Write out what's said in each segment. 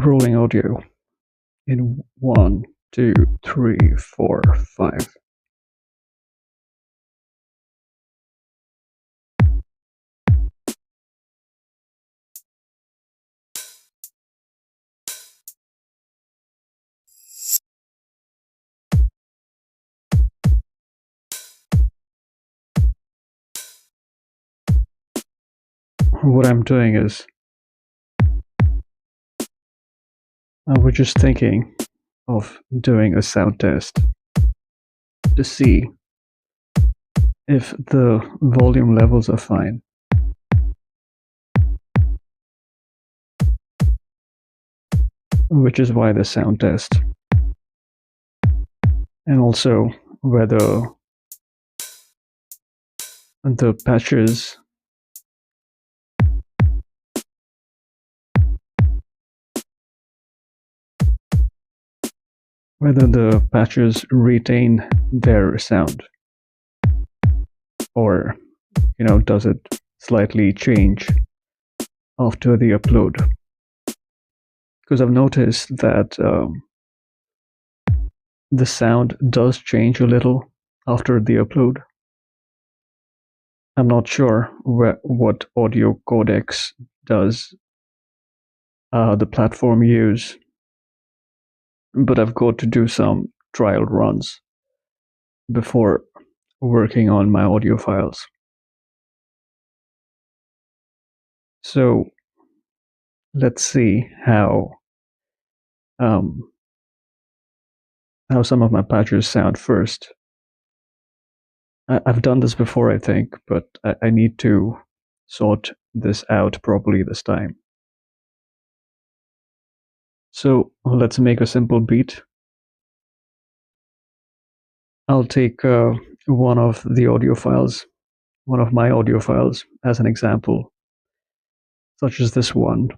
Rolling audio in 1, 2, 3, 4, 5. What I'm doing is I was just thinking of doing a sound test to see if the volume levels are fine. Which is why the sound test. And also whether the patches retain their sound, or does it slightly change after the upload? Because I've noticed that the sound does change a little after the upload. I'm not sure what audio codecs does the platform use, but I've got to do some trial runs before working on my audio files. So let's see how some of my patches sound first. I've done this before, I think, but I need to sort this out properly this time. So let's make a simple beat. I'll take one of my audio files as an example, such as this one.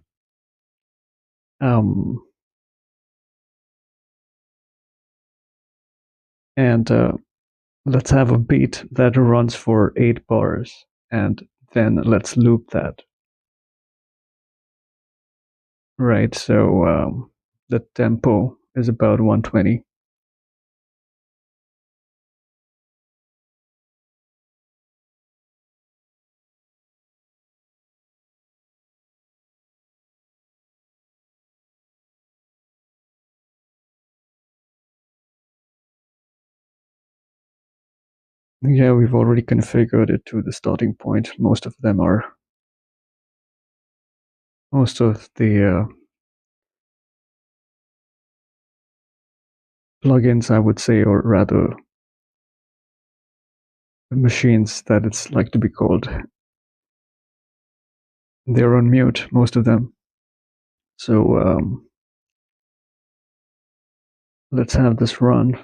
And let's have a beat that runs for 8 bars, and then let's loop that. Right, so the tempo is about 120. Yeah, we've already configured it to the starting point. Most of the plugins, I would say, or rather machines that it's like to be called, they're on mute, most of them. So let's have this run.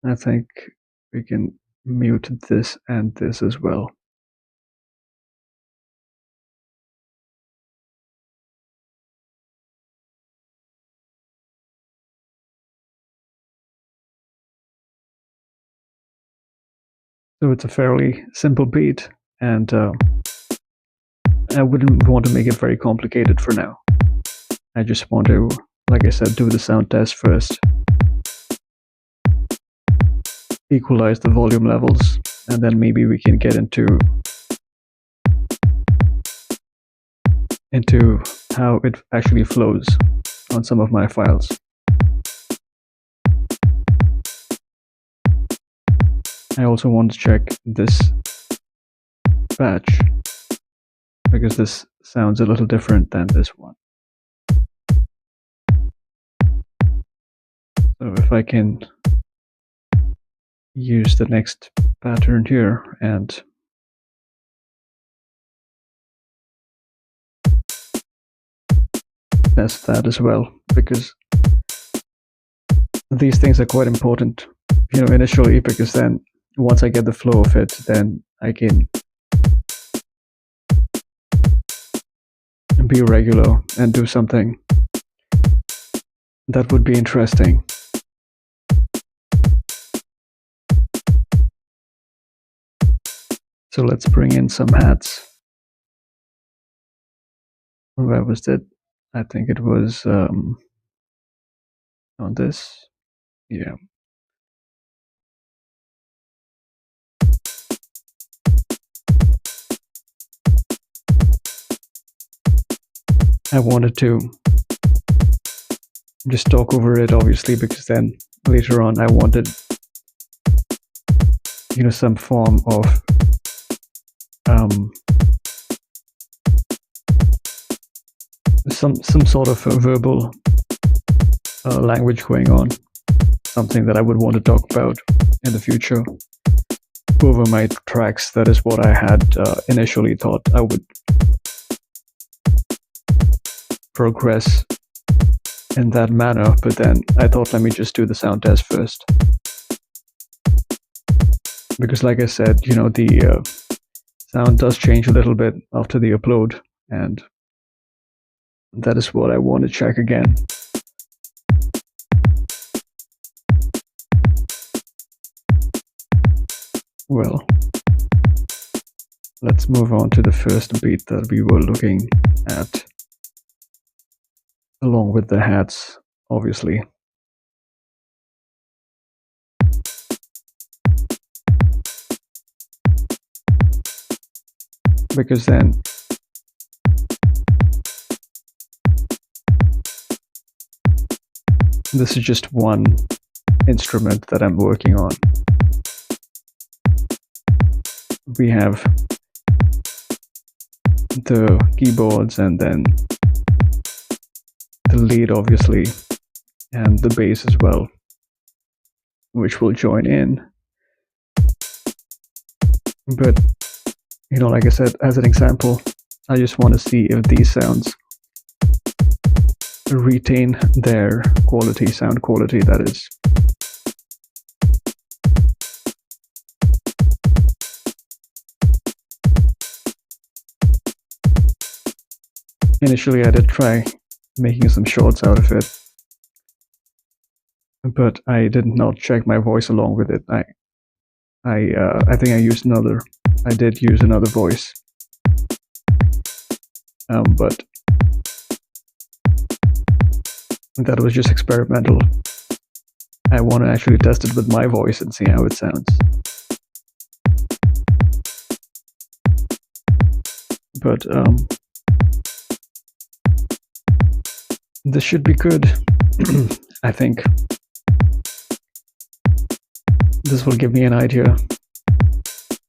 I think we can mute this and this as well. So it's a fairly simple beat, and I wouldn't want to make it very complicated for now. I just want to, like I said, do the sound test first. Equalize the volume levels, and then maybe we can get into how it actually flows on some of my files. I also want to check this patch, because this sounds a little different than this one. So if I can use the next pattern here and test that as well, because these things are quite important, initially, because then once I get the flow of it, then I can be regular and do something that would be interesting. So let's bring in some hats. Where was that? I think it was on this. Yeah. I wanted to just talk over it, obviously, because then later on I wanted, some form of some sort of verbal language going on, something that I would want to talk about in the future over my tracks. That is what I had initially thought I would progress in that manner, but then I thought, let me just do the sound test first, because like I said, the sound does change a little bit after the upload, and that is what I want to check again. Well, let's move on to the first beat that we were looking at, along with the hats, obviously. Because then this is just one instrument that I'm working on. We have the keyboards and then the lead, obviously, and the bass as well, which will join in. But, like I said, as an example, I just want to see if these sounds retain their quality, sound quality, that is. Initially, I did try making some shorts out of it, but I did not check my voice along with it. I think I did use another voice, but that was just experimental. I want to actually test it with my voice and see how it sounds. But this should be good. I think this will give me an idea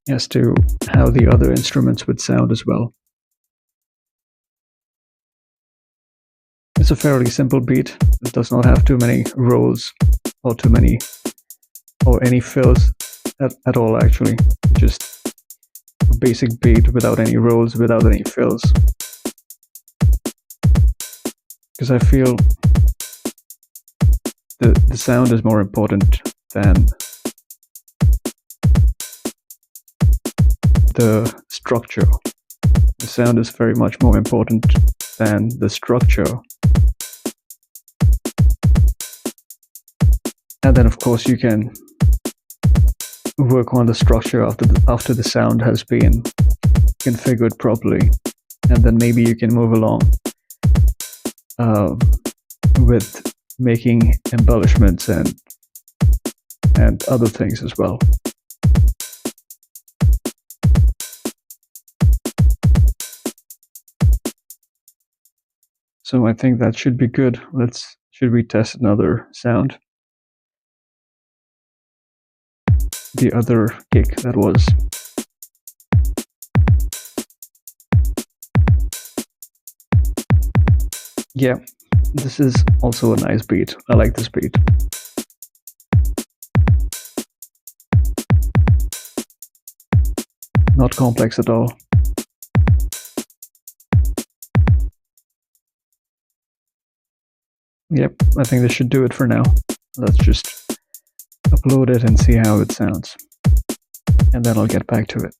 as to how the other instruments would sound as well. It's a fairly simple beat. It does not have too many rolls or any fills at all, actually. Just a basic beat without any rolls, without any fills. Because I feel the sound is more important than the structure. The sound is very much more important than the structure. And then, of course, you can work on the structure after the sound has been configured properly, and then maybe you can move along with making embellishments and other things as well. So I think that should be good. Should we test another sound? The other kick, that was. Yeah, this is also a nice beat. I like this beat. Not complex at all. Yep, I think this should do it for now. Let's just upload it and see how it sounds. And then I'll get back to it.